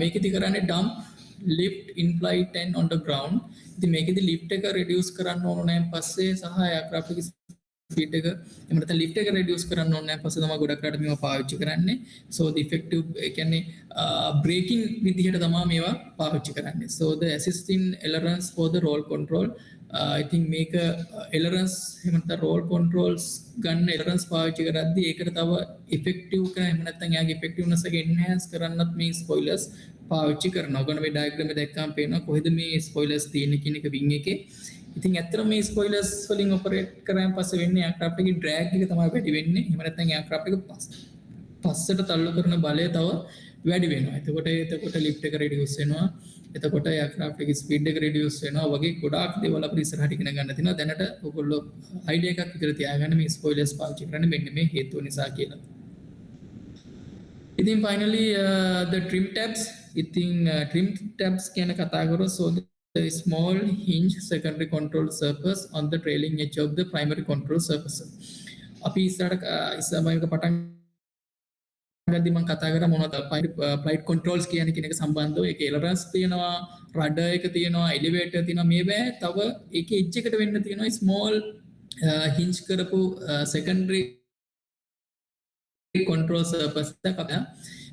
මේකෙදි කරන්නේ dump lift in flight and on the ground ඉතින් මේකෙදි lift එක reduce කරන්න ඕන නම් පස්සේ සහ aircraft එක ස්පීඩ් එක එහෙම නැත්නම් lift එක reduce කරන්න ඕන නම් පස්සේ තමයි ගොඩක් රට මේවා පාවිච්චි කරන්නේ so the effective ඒ කියන්නේ braking විදිහට තමයි මේවා පාවිච්චි කරන්නේ so the assisting ailerons for the roll control I think මේක ailerons එහෙම නැත්නම් roll controls ගන්න ailerons පාවිච්චි කරද්දී ඒකට තව effective කරන එහෙම නැත්නම් යාගේ effectiveness එක enhance කරන්නත් මේ spoilers පාවිච්චි කරනවා. ඔගොල්ලෝ මේ ඩයග්‍රෑම් එක දැක්කම පේනවා කොහෙද මේ ස්පොයිලර්ස් තියෙන්නේ කියන එක වින් එකේ. ඉතින් ඇත්තටම මේ ස්පොයිලර්ස් වලින් ඔපරේට් කරාන් පස්සේ වෙන්නේ එයාක්‍රාෆ්ට් එකේ ඩ්‍රැග් එක තමයි වැඩි වෙන්නේ. එහෙම නැත්නම් එයාක්‍රාෆ්ට් එක පස්සට තල්ලු කරන බලය තව වැඩි වෙනවා. එතකොට ලිෆ්ට් එක රිඩියුස් වෙනවා. එතකොට එයාක්‍රාෆ්ට් එකේ ස්පීඩ් එක රිඩියුස් වෙනවා. වගේ ගොඩාක් දේවල් අපිට ඉස්සරහට ඉගෙන ගන්න තියෙනවා. දැනට ඔයගොල්ලෝ අයිඩියා එකක් විතර තියාගන්න මේ ස්පොයිලර්ස් පාවිච්චි කරන්නේ මෙන්න මේ හේතුව නිසා කියලා. ඉතින් finally the trim tabs ඉතින් trim tabs කියන කතා කරොත් so the small hinge secondary control surface on the trailing edge of the primary control surface අපි ඉස්සරහට පටන් ගද්දි මම කතා කරා මොනවද flight controls කියන කෙනෙක් සම්බන්ධව ඒක ailerons තියෙනවා rudder එක තියෙනවා elevator තියෙනවා මේවා තව ඒකේ edge එකට වෙන්න තියෙනවා small hinge කරපු secondary control surface එකක්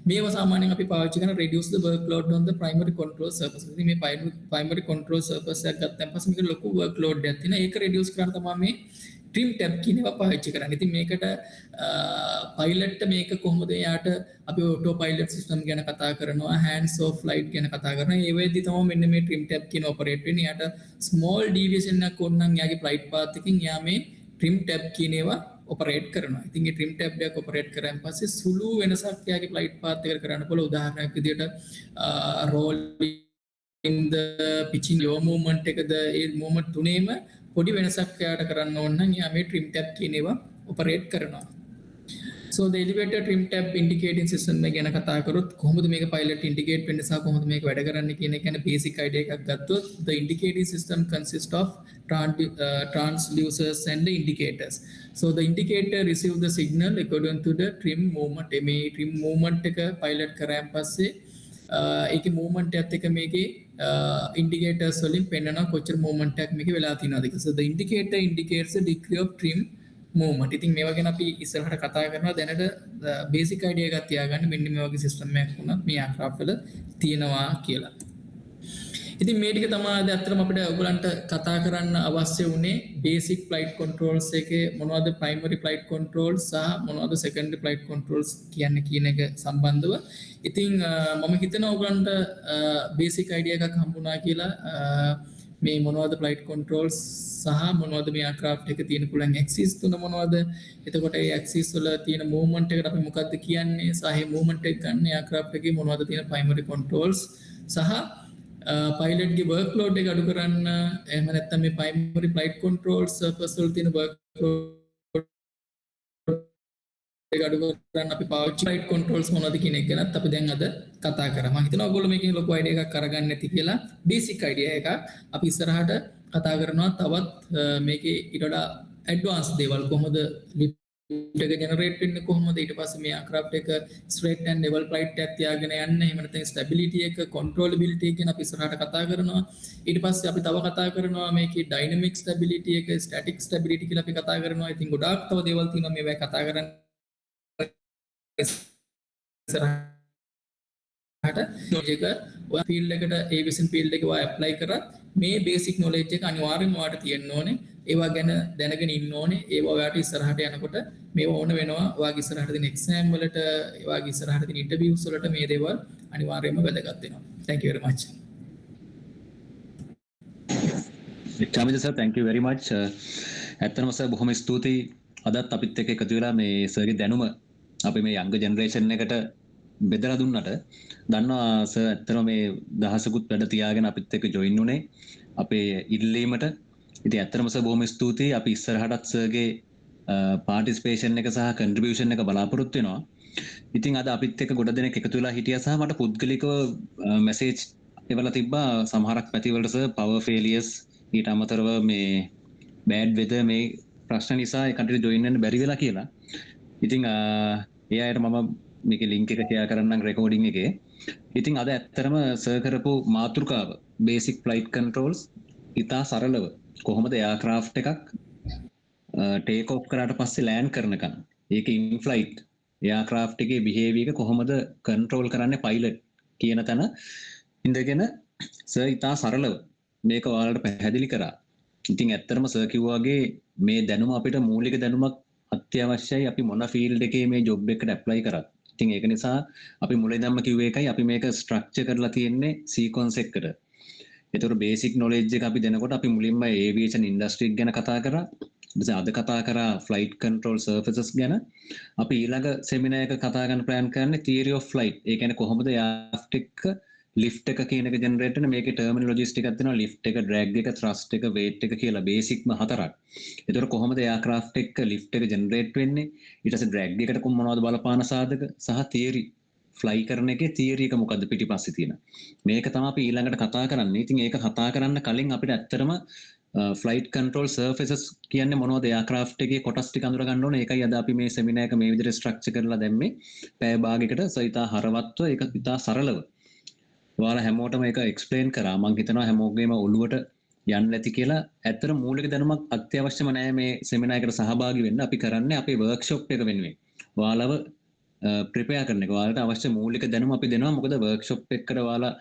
මේව සාමාන්‍යයෙන් අපි පාවිච්චි කරන reduce the workload on the primary control surface. ඉතින් මේ primary control surface එක ගත්තන් පස්සේ මේක ලොකු workload එකක් තියෙනවා. ඒක reduce කරන්න තමයි මේ trim tab කියන ඒවා පාවිච්චි කරන්නේ. ඉතින් මේකට pilot මේක කොහොමද යාට අපි auto pilot system ගැන කතා කරනවා, hands off flight ගැන කතා කරනවා. ඒ වෙද්දි තමයි මෙන්න මේ trim tab කියන operate වෙන්නේ. යාට small deviation එකක් ඕනනම් යාගේ flight path එකකින් යා මේ trim tab කියන ඒවා ඔපරේට් කරනවා. ඉතින් මේ trim tab එක ඔපරේට් කරාන් පස්සේ සුළු වෙනසක් යාගේ flight path එකට කරන්න පුළුවන්. උදාහරණයක් විදිහට rolling the pitching yaw movement එකද ඒ movement තුනේම පොඩි වෙනසක් යාට කරන්න ඕන නම් යා මේ trim tab කියන ඒවා ඔපරේට් කරනවා. So the elevator trim tab indicating system එක ගැන කතා කරොත් කොහොමද මේක pilot indicate වෙන්නේ සහ කොහොමද මේක වැඩ කරන්නේ කියන එක ගැන basic idea එකක් ගත්තොත් the indicating system consists of transducers and the indicators. So the indicator receive the signal according to the trim movement. මේ trim movement එක pilot කරාන් පස්සේ ඒකේ movement එකත් එක්ක මේකේ indicators වලින් පෙන්වනවා කොච්චර movement එකක් මේකේ වෙලා තියෙනවද කියලා. So the indicator indicates the degree of trim movement. ඉතින් මේවා ගැන අපි ඉස්සරහට කතා කරනවා. දැනට basic idea එකක් තියාගන්න මෙන්න මේ වගේ system එකක් වුණත් මේ aircraft වල තියෙනවා කියලා. ඉතින් මේ ටික තමයි අද අත්‍තරම අපිට ඔයගලන්ට කතා කරන්න අවශ්‍ය වුණේ basic flight controls එකේ මොනවද primary flight controls සහ මොනවද secondary flight controls කියන්නේ කියන එක සම්බන්ධව. ඉතින් මම හිතනවා ඔයගලන්ට basic idea එකක් හම්බුණා කියලා මේ මොනවද flight controls සහ මොනවද මේ aircraft එකේ තියෙන පුළුවන් axis තුන මොනවද එතකොට ඒ axis වල තියෙන movement එකට අපි මොකක්ද කියන්නේ සහ මේ movement එක ගන්න aircraft එකේ මොනවද තියෙන primary controls සහ pilot ගේ workload එක අඩු කරන්න එහෙම නැත්නම් මේ primary flight controls surface වල තියෙන workload එක අඩු කරන්න අපි පාවිච්චි flight controls මොනවද කියන එක ගැනත් අපි දැන් අද කතා කරා. මම හිතනවා ඔයගොල්ලෝ මේකෙන් ලොකු idea එකක් අරගන්න ඇති කියලා. basic idea එකක් අපි ඉස්සරහට කතා කරනවා තවත් මේකේ ඊට වඩා advanced දේවල් කොහොමද lift එක generate වෙන්නේ කොහොමද ඊට පස්සේ මේ aircraft එක straight and level flight එකක් තියාගෙන යන්න එහෙම නැත්නම් stability එක controllability එක ගැන අපි ඉස්සරහට කතා කරනවා. ඊට පස්සේ අපි තව කතා කරනවා මේකේ dynamic stability එක static stability කියලා අපි කතා කරනවා. ඉතින් ගොඩාක් තව දේවල් තියෙනවා මේවා කතා කරන්න ඉස්සරහට එක ඔය ෆීල්ඩ් එකට aviation field එක ඔය apply කරා මේ basic knowledge එක අනිවාර්යයෙන්ම ඔයාලට තියෙන්න ඕනේ. ඒවා ගැන දැනගෙන ඉන්න ඕනේ. ඒවා ඔයාලට ඉස්සරහට යනකොට මේවා ඕන වෙනවා. ඔයාගේ ඉස්සරහට තියෙන exam වලට, ඔයාගේ ඉස්සරහට තියෙන interviews වලට මේ දේවල් අනිවාර්යයෙන්ම වැදගත් වෙනවා. Thank you very much. Chamija sir, thank you very much. ඇත්තටම සර් බොහොම ස්තුතියි. අදත් අපිත් එක්ක එකතු වෙලා මේ සර්ගේ දැනුම අපි මේ younger generation එකට බෙදලා දුන්නට දන්නවා සර් ඇත්තටම මේ දහසකුත් වැඩ තියාගෙන අපිත් එක්ක join උනේ අපේ ඉල්ලීමට. ඉතින් ඇත්තටම සර් බොහොම ස්තුතියි. අපි ඉස්සරහටත් සර්ගේ participation එක සහ contribution එක බලාපොරොත්තු වෙනවා. ඉතින් අද අපිත් එක්ක ගොඩ දෙනෙක් එකතු වෙලා හිටියා සහ මට පුද්ගලිකව message එවලා තිබ්බා සමහරක් පැතිවලට සර් power failures ඊට අමතරව මේ bad weather මේ ප්‍රශ්න නිසා එකට ජොයින් වෙන්න බැරි වෙලා කියලා. ඉතින් ඒ අයට මම මේකේ ලින්ක් එක ෂෙයා කරන්නම් රෙකෝඩින් එකේ. ඉතින් අද ඇත්තටම සර් කරපු මාතෘකාව බේසික් ෆ්ලයිට් කන්ට්‍රෝල්ස් ඉතා සරලව කොහොමද එයාක්‍රාෆ්ට් එකක් ටේක් ඔෆ් කරාට පස්සේ ලෑන්ඩ් කරනකම් ඒක ඉන් ෆ්ලයිට් එයාක්‍රාෆ්ට් එකේ බිහේවියර් එක කොහොමද කන්ට්‍රෝල් කරන්නේ පයිලට් කියන තැන ඉඳගෙන සර් ඉතා සරලව මේක ඔයාලට පැහැදිලි කරා. ඉතින් ඇත්තටම සර් කිව්වාගේ මේ දැනුම අපිට මූලික දැනුමක් අත්‍යවශ්‍යයි අපි මොන ෆීල්ඩ් එකේ මේ ජොබ් එකට ඇප්ලයි කරත්. ඉතින් ඒක නිසා අපි මුලින්දම කිව්වේ එකයි අපි මේක ස්ට්‍රක්චර් කරලා තියෙන්නේ සීක්වන්ස් එකකට. ඒතකොට බේසික් නොලෙජ් එක අපි දෙනකොට අපි මුලින්ම ඒවියේෂන් ඉන්ඩස්ට්‍රි ගැන කතා කරා. ඊට අද කතා කරා ෆ්ලයිට් කන්ට්‍රෝල් සර්ෆිසස් ගැන. අපි ඊළඟ සෙමිනාර් එක කතා කරන්න ප්ලෑන් කරන්නේ තියරි ඔෆ් ෆ්ලයිට්. ඒ කියන්නේ කොහොමද යාෆ්ට් එක ලිෆ්ට් එක කියන එක ජෙනරේට් වෙන මේකේ ටර්මිනොලොජිස් ටිකක් තියෙනවා ලිෆ්ට් එක ඩ්‍රැග් එක ත්‍රස්ට් එක වේට් එක කියලා බේසික්ම හතරක්. ඒතකොට කොහොමද එයාක්‍රාෆ්ට් එක ලිෆ්ට් එක ජෙනරේට් වෙන්නේ ඊට පස්සේ ඩ්‍රැග් එකට මොනවද බලපාන සාධක සහ තියරි ෆ්ලයි කරන එකේ තියරි එක මොකද්ද පිටිපස්සේ තියෙන මේක තමයි අපි ඊළඟට කතා කරන්නේ. ඉතින් ඒක කතා කරන්න කලින් අපිට ඇත්තටම ෆ්ලයිට් කන්ට්‍රෝල් සර්ෆිසස් කියන්නේ මොනවද එයාක්‍රාෆ්ට් එකේ කොටස් ටික අඳුර ගන්න ඕනේ. ඒකයි අද අපි මේ සෙමිනාර් එක මේ විදිහට ස්ට්‍රක්චර් කරලා දැම්මේ. පැය භාගයකට සවිතා හරවත්ව ඒක ඉතා සරලව ඔයාලා හැමෝටම ඒක එක්ස්ප්ලেইন කරා. මම හිතනවා හැමෝගේම ඔළුවට යන්න නැති කියලා. ඇත්තට මූලික දැනුමක් අත්‍යවශ්‍යම නැහැ මේ සෙමිනාර් එකට සහභාගී වෙන්න. අපි කරන්නේ අපේ වර්ක්ෂොප් එක වෙනුවෙන්. ඔයාලව ප්‍රිපෙයාර් කරන එක. ඔයාලට අවශ්‍ය මූලික දැනුම අපි දෙනවා. මොකද වර්ක්ෂොප් එකකට ඔයාලා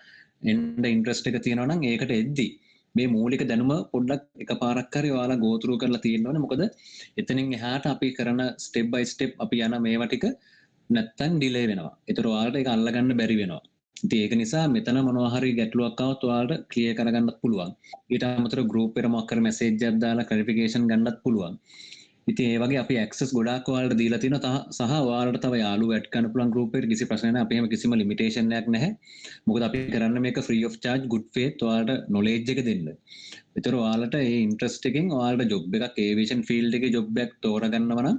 එන්න ඉන්ට්‍රස්ට් එක තියෙනවා නම් ඒකට එද්දි මේ මූලික දැනුම පොඩ්ඩක් එකපාරක් හරි ඔයාලා go through කරලා තියෙන්න ඕනේ. මොකද එතනින් එහාට අපි කරන step by step අපි යන මේවා ටික නැත්තම් ඩිලේ වෙනවා. ඒතර ඔයාලට ඒක අල්ලගන්න බැරි වෙනවා. ඉතින් ඒක නිසා මෙතන මොනවා හරි ගැටලුවක් ආවොත් ඔයාලට ක්ලියර් කරගන්නත් පුළුවන්. ඊට අමතරව ගෲප් එකට මොකක් හරි මැසේජ් එකක් දාලා ක්ලැරිෆිකේෂන් ගන්නත් පුළුවන්. ඉතින් ඒ වගේ අපි ඇක්සස් ගොඩාක් ඔයාලට දීලා තියෙනවා සහ ඔයාලට තව යාළුවෝ ඇඩ් කරන්න පුළුවන් ගෲප් එකට කිසි ප්‍රශ්නයක් නැහැ. අපි හැම කිසිම ලිමිටේෂන් එකක් නැහැ. මොකද අපි කරන්නේ මේක free of charge good faith ඔයාලට knowledge එක දෙන්න. ඒතර ඔයාලට ඒ ඉන්ට්‍රස්ට් එකෙන් ඔයාලට ජොබ් එකක් ඒවියේෂන් ෆීල්ඩ් එකේ ජොබ් එකක් තෝරගන්නවා නම්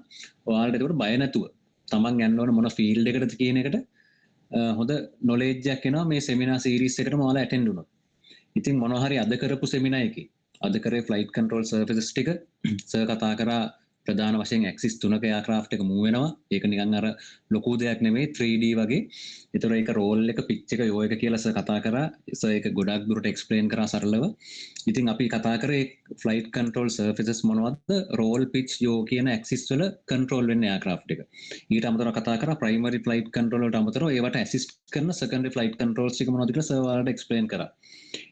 ඔයාලට ඒකට බය නැතුව තමන් යන්න ඕන මොන ෆීල්ඩ් එකකටද කියන එකට හොඳ නොලෙජ් එකක් එනවා මේ සෙමිනාර් සීරීස් එකටම ඔයාලා ඇටෙන්ඩ් වුණොත්. ඉතින් මොනවා හරි අද කරපු සෙමිනාර් එකේ අද කරේ ෆ්ලයිට් කන්ට්‍රෝල් සර්ෆිසස් ටික සර් කතා කරා ප්‍රධාන වශයෙන් ඇක්සිස් 3ක එයාක්‍රාෆ්ට් එක මූව් වෙනවා. ඒක නිකන් අර ලොකු දෙයක් නෙමෙයි 3D වගේ. ඒතර ඒක රෝල් එක පිච් එක යෝ එක කියලා සර් කතා කරා. සර් ඒක ගොඩක් දුරට එක්ස්ප්ලেইন කරා සරලව. ඉතින් අපි කතා කරේ ෆ්ලයිට් කන්ට්‍රෝල් සර්ෆිසස් මොනවද? රෝල් පිච් යෝ කියන ඇක්සිස් වල කන්ට්‍රෝල් වෙන්නේ එයාක්‍රාෆ්ට් එක. ඊට අමතරව කතා කරා ප්‍රයිමරි ෆ්ලයිට් කන්ට්‍රෝල් වලට අමතරව ඒවට ඇසිස්ට් කරන සෙකන්ඩරි ෆ්ලයිට් කන්ට්‍රෝල්ස් ටික මොනවද කියලා සර් ඔයාලට එක්ස්ප්ලেইন කරා.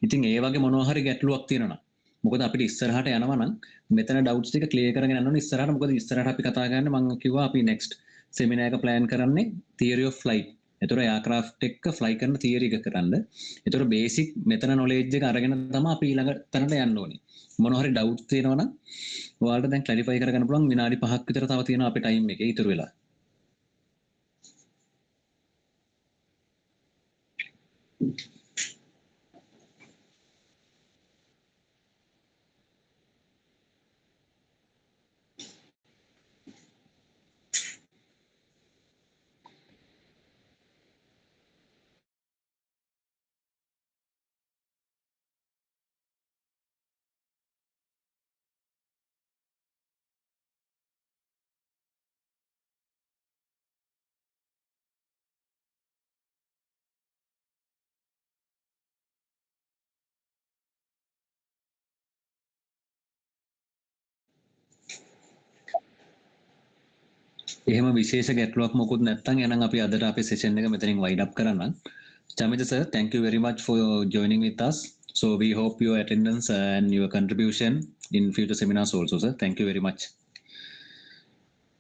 ඉතින් ඒ වගේ මොනවා හරි ගැටලුවක් තියෙනවා. මොකද අපිට ඉස්සරහට යනවා නම් මෙතන ඩවුට්ස් ටික ක්ලියර් කරගෙන යන්න ඕනේ ඉස්සරහට. මොකද ඉස්සරහට අපි කතා කරන්නේ මම කිව්වා අපි next seminar එක plan කරන්නේ theory of flight. ඒතර එයාක්‍රාෆ්ට් එක fly කරන theory එක කරන්න. ඒතර basic මෙතන knowledge එක අරගෙන තමයි අපි ඊළඟ තැනට යන්න ඕනේ. මොනවා හරි ඩවුට්ස් තියෙනවා නම් ඔයාලට දැන් ක්ලැරිෆයි කරගන්න පුළුවන්. විනාඩි 5ක් විතර තව තියෙනවා අපේ ටයිම් එකේ ඉතුරු වෙලා. එහෙම විශේෂ ගැටලුවක් මොකුත් නැත්නම් එහෙනම් අපි අදට අපේ සෙෂන් එක මෙතනින් වයිඩ් අප් කරන්න. Chamita sir, thank you very much for joining with us. So we hope your attendance and your contribution in future seminars also, sir. Thank you very much.